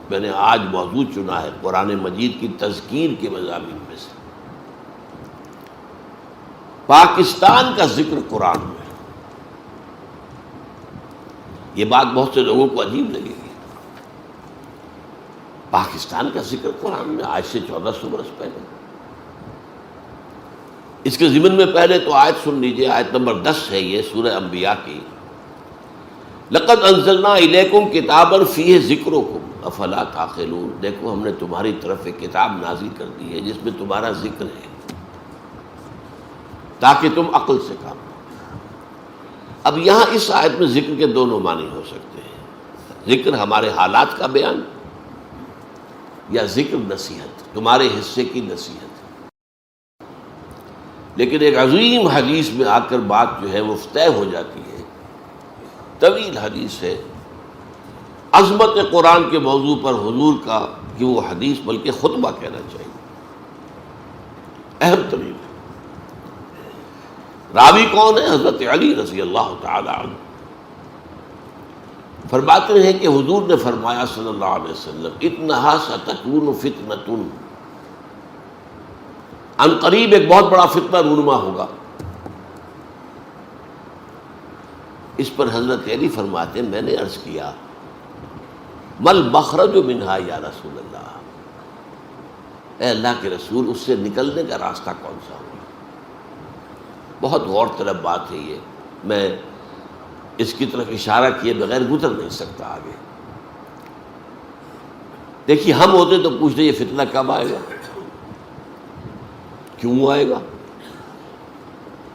میں نے آج موضوع چنا ہے قرآن مجید کی تذکیر کے مضامین میں سے پاکستان کا ذکر قرآن میں. یہ بات بہت سے لوگوں کو عجیب لگے گی. پاکستان کا ذکر قرآن میں آج سے 1400 برس پہلے. اس کے ضمن میں پہلے تو آیت سن لیجئے، آیت نمبر 10 ہے یہ سورہ انبیاء کی. لقد انزلنا الیکم کتابا فیہ ذکرکم افلا تعقلون. دیکھو ہم نے تمہاری طرف ایک کتاب نازل کر دی ہے جس میں تمہارا ذکر ہے تاکہ تم عقل سے کام لو. اب یہاں اس آیت میں ذکر کے دونوں معنی ہو سکتے ہیں. ذکر ہمارے حالات کا بیان یا ذکر نصیحت، تمہارے حصے کی نصیحت. لیکن ایک عظیم حدیث میں آ کر بات جو ہے وہ طے ہو جاتی ہے. طویل حدیث ہے، عظمت قرآن کے موضوع پر حضور کا کہ وہ حدیث بلکہ خطبہ کہنا چاہیے، اہم ترین. راوی کون ہے؟ حضرت علی رضی اللہ تعالی عنہ. فرماتے ہیں کہ حضور نے فرمایا صلی اللہ علیہ وسلم انہا ستکون فتنۃ، ان قریب ایک بہت بڑا فتنہ رونما ہوگا. اس پر حضرت علی فرماتے ہیں میں نے عرض کیا مل مخرج منہا یا رسول اللہ، اے اللہ کے رسول اس سے نکلنے کا راستہ کون سا ہوگا؟ بہت غور طلب بات ہے یہ، میں اس کی طرف اشارہ کیے بغیر گزر نہیں سکتا آگے. دیکھیے ہم ہوتے تو پوچھتے یہ فتنہ کب آئے گا، کیوں آئے گا،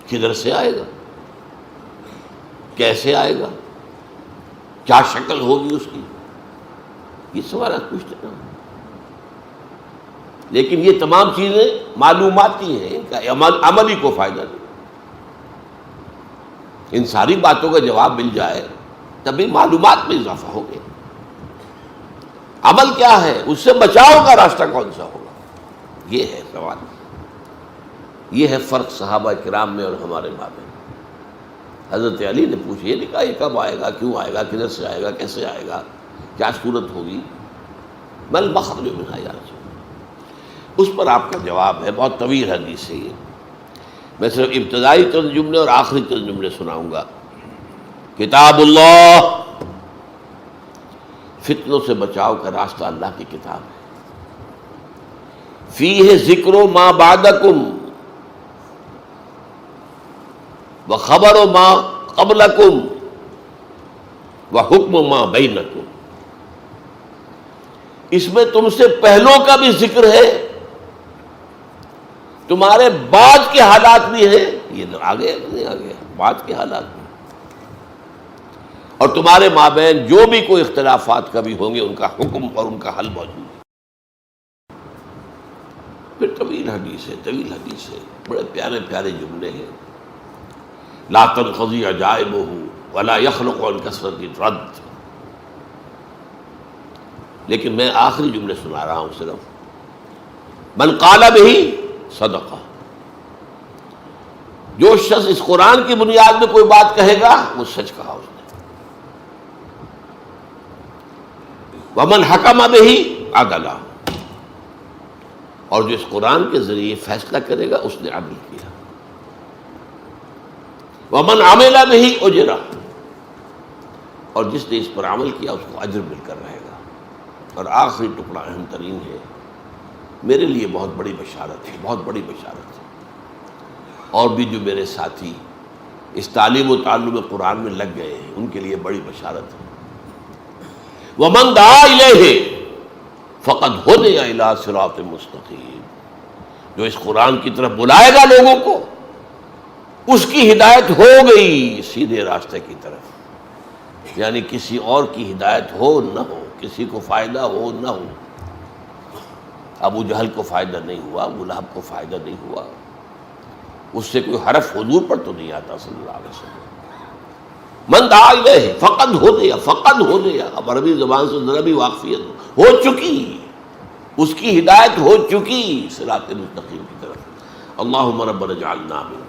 کدھر سے آئے گا، کیسے آئے گا، کیا شکل ہوگی اس کی، یہ سوالات پوچھتے ہیں. لیکن یہ تمام چیزیں معلوماتی ہیں، ان کا عملی کو فائدہ نہیں. ان ساری باتوں کا جواب مل جائے تبھی معلومات میں اضافہ ہو گیا. عمل کیا ہے، اس سے بچاؤ کا راستہ کون سا ہوگا، یہ ہے سوال. یہ ہے فرق صحابہ کرام میں اور ہمارے مابین. حضرت علی نے پوچھا، یہ نہیں کہا یہ کب آئے گا، کیوں آئے گا، کدھر سے آئے گا، کیسے آئے گا، کیا صورت ہوگی. مل مخرج منہا یا رسول اللہ. اس پر آپ کا جواب ہے، بہت طویل حدیث ہے یہ. میں صرف ابتدائی چند جملے اور آخری چند جملے سناؤں گا. کتاب اللہ، فتنوں سے بچاؤ کا راستہ اللہ کی کتاب ہے. فیہ ذکر ما بعدکم وخبر ما قبلکم وحکم ما بینکم. اس میں تم سے پہلوں کا بھی ذکر ہے، تمہارے بعد کے حالات بھی ہیں. یہ آگے نہیں آگے بعد کے حالات بھی، اور تمہارے مابین جو بھی کوئی اختلافات کبھی ہوں گے ان کا حکم اور ان کا حل موجود ہے. پھر طویل حدیث ہے، طویل حدیث ہے، بڑے پیارے پیارے جملے ہیں. لا تنقضی عجائبہ ولا یخلق عن کثرت رد. لیکن میں آخری جملے سنا رہا ہوں صرف. من قال بہ صدقہ، جو شخص اس قرآن کی بنیاد میں کوئی بات کہے گا وہ سچ کہا اس نے. ومن حکم بہ عدل، اور جو اس قرآن کے ذریعے فیصلہ کرے گا اس نے عدل کیا. ومن عمل بہ اجر، اور جس نے اس پر عمل کیا اس کو اجر مل کر رہے گا. اور آخری ٹکڑا اہم ترین ہے، میرے لیے بہت بڑی بشارت ہے، بہت بڑی بشارت ہے. اور بھی جو میرے ساتھی اس تعلیم و تعلم قرآن میں لگ گئے ہیں ان کے لیے بڑی بشارت ہے. وَمَن دعا إِلَيْهِ فَقَدْ هُدِيَ إِلَىٰ صِرَاطٍ مُسْتَقِيمٍ. جو اس قرآن کی طرف بلائے گا لوگوں کو اس کی ہدایت ہو گئی سیدھے راستے کی طرف. یعنی کسی اور کی ہدایت ہو نہ ہو، کسی کو فائدہ ہو نہ ہو. ابو جہل کو فائدہ نہیں ہوا، ابو لہب کو فائدہ نہیں ہوا، اس سے کوئی حرف حضور پر تو نہیں آتا صلی اللہ علیہ وسلم. من دعا الیہ فقد ہدی، فقد ہدی. اب عربی زبان سے ذرا بھی واقفیت ہو چکی، اس کی ہدایت ہو چکی صراط مستقیم کی طرف. اللہم ربنا اجعلنا منہم.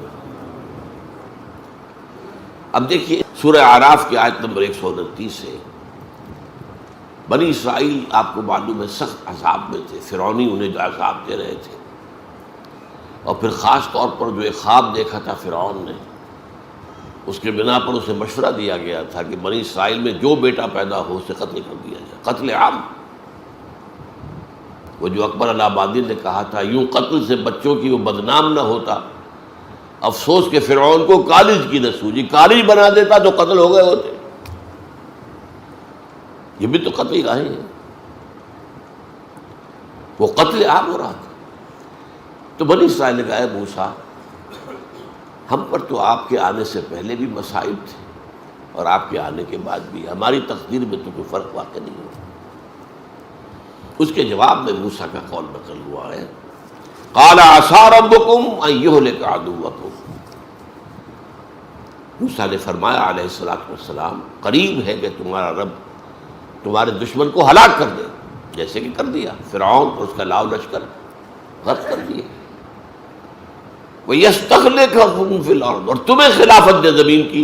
اب دیکھیے سورہ اعراف کی آیت نمبر 129 ہے. بنی اسرائیل آپ کو معلوم ہے سخت عذاب میں تھے، فرعونی انہیں جو عذاب دے رہے تھے، اور پھر خاص طور پر جو ایک خواب دیکھا تھا فرعون نے، اس کے بنا پر اسے مشورہ دیا گیا تھا کہ بنی اسرائیل میں جو بیٹا پیدا ہو اسے قتل کر دیا جائے، قتل عام۔ وہ جو اکبر الہ آبادی نے کہا تھا یوں قتل سے بچوں کی وہ بدنام نہ ہوتا، افسوس کہ فرعون کو کالج کی نہ سوجی، کالج بنا دیتا تو قتل ہو گئے ہوتے۔ یہ بھی تو قتل گاہیں ہیں، وہ قتل عام ہو رہا تھا۔ تو بنی اسرائیل نے کہا اے موسیٰ، ہم پر تو آپ کے آنے سے پہلے بھی مصائب تھے اور آپ کے آنے کے بعد بھی، ہماری تقدیر میں تو کوئی فرق واقع نہیں ہوا۔ اس کے جواب میں موسیٰ کا قول نقل ہوا ہے، قال عسى ربكم ان يهلك عدوكم، موسیٰ نے فرمایا علیہ الصلوۃ والسلام، قریب ہے کہ تمہارا رب تمہارے دشمن کو ہلاک کر دے، جیسے کہ کر دیا فرعون اور اس کا لاؤ لشکر غرق کر دیے، وَيَسْتَخْلِفَكُمْ فِي الْأَرْضِ، اور تمہیں خلافت دے زمین کی۔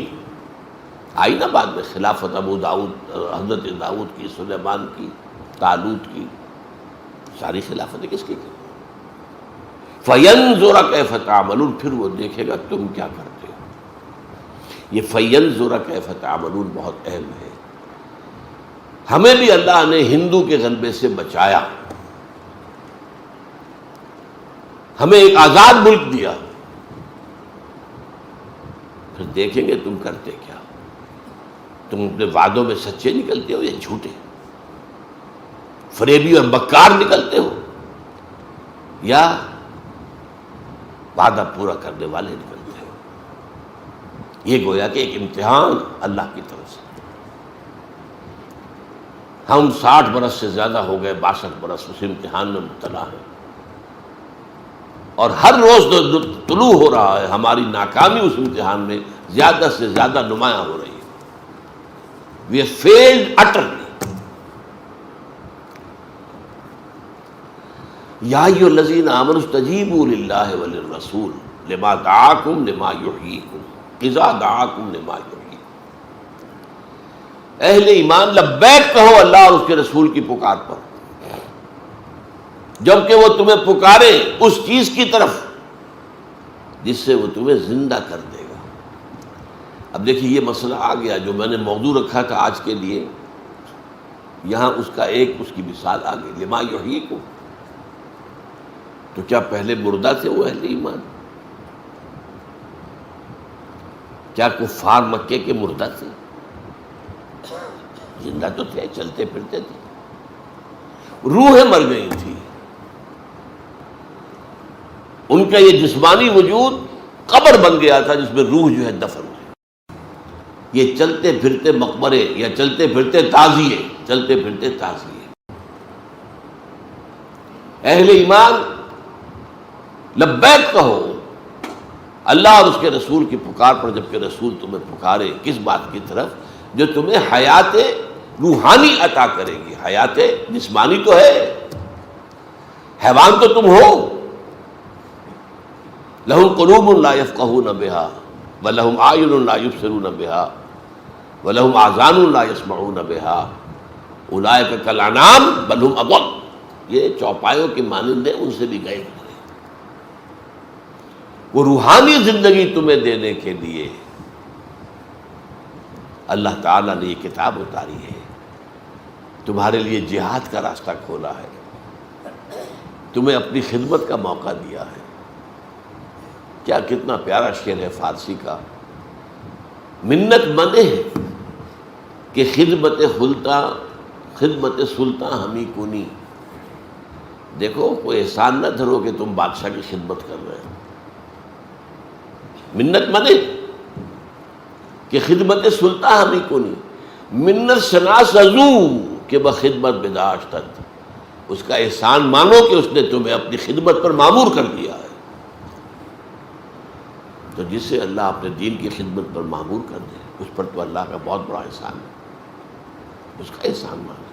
آئی نا بعد میں خلافت ابو داؤد، حضرت داؤد کی، سلیمان کی، طالوت کی، ساری خلافتیں کس کی؟ فَيَنْظُرَ كَيْفَ تَعْمَلُونَ، پھر وہ دیکھے گا تم کیا کرتے ہو۔ یہ فَيَنْظُرَ كَيْفَ تَعْمَلُونَ بہت اہم ہے۔ ہمیں بھی اللہ نے ہندو کے غلبے سے بچایا، ہمیں ایک آزاد ملک دیا، پھر دیکھیں گے تم کرتے کیا، تم اپنے وعدوں میں سچے نکلتے ہو یا جھوٹے، فریبی اور مکار نکلتے ہو یا وعدہ پورا کرنے والے نکلتے ہو۔ یہ گویا کہ ایک امتحان اللہ کی طرف سے۔ ہم 60 برس سے زیادہ ہو گئے، 62 برس اس امتحان میں مبتلا ہیں، اور ہر روز جو طلوع ہو رہا ہے ہماری ناکامی اس امتحان میں زیادہ سے زیادہ نمایاں ہو رہی ہے۔ We have failed utterly۔ یا ایھا الذین آمنوا استجیبوا للہ وللرسول لما دعاکم لما یحییکم اذا دعاکم لما یحییکم۔ اہل ایمان لبیک کہو اللہ اور اس کے رسول کی پکار پر، جبکہ وہ تمہیں پکارے اس چیز کی طرف جس سے وہ تمہیں زندہ کر دے گا۔ اب دیکھیے یہ مسئلہ آ گیا جو میں نے موضوع رکھا تھا آج کے لیے، یہاں اس کا ایک اس کی مثال آ گئی، لما یحییکم۔ تو کیا پہلے مردہ تھے وہ اہل ایمان؟ کیا کفار مکے کے مردہ تھے؟ زندہ تو تھے، چلتے پھرتے تھے، روحیں مر گئی تھی، ان کا یہ جسمانی وجود قبر بن گیا تھا جس میں روح جو ہے دفن ہے۔ یہ چلتے پھرتے مقبرے یا چلتے پھرتے تعزیے، چلتے پھرتے تعزیے۔ اہل ایمان لبیک کہو اللہ اور اس کے رسول کی پکار پر، جبکہ رسول تمہیں پکارے کس بات کی طرف؟ جو تمہیں حیات روحانی عطا کرے گی۔ حیات جسمانی تو ہے، حیوان تو تم ہو۔ لہم قلوب لا یفقہون بہا ولہم اعین لا یبصرون بہا ولہم آذان لا یسمعون بہا اولئک کالانعام بل ہم اضل۔ یہ چوپایوں کے مانند ہیں، ان سے بھی گئے ہوئے۔ وہ روحانی زندگی تمہیں دینے کے لیے اللہ تعالیٰ نے یہ کتاب اتاری ہے، تمہارے لیے جہاد کا راستہ کھولا ہے، تمہیں اپنی خدمت کا موقع دیا ہے۔ کیا کتنا پیارا شعر ہے فارسی کا، منت منے ہے کہ خدمت سلطان ہمیں کنی۔ دیکھو کوئی احسان نہ دھرو کہ تم بادشاہ کی خدمت کر رہے ہو، منت منے کہ خدمت سلطان ہمیں کنی، منت شناس ازو کہ بخدمت بداشتت، اس کا احسان مانو کہ اس نے تمہیں اپنی خدمت پر مامور کر دیا ہے۔ تو جسے اللہ اپنے دین کی خدمت پر مامور کر دے، اس پر تو اللہ کا بہت بڑا احسان ہے، اس کا احسان مانو۔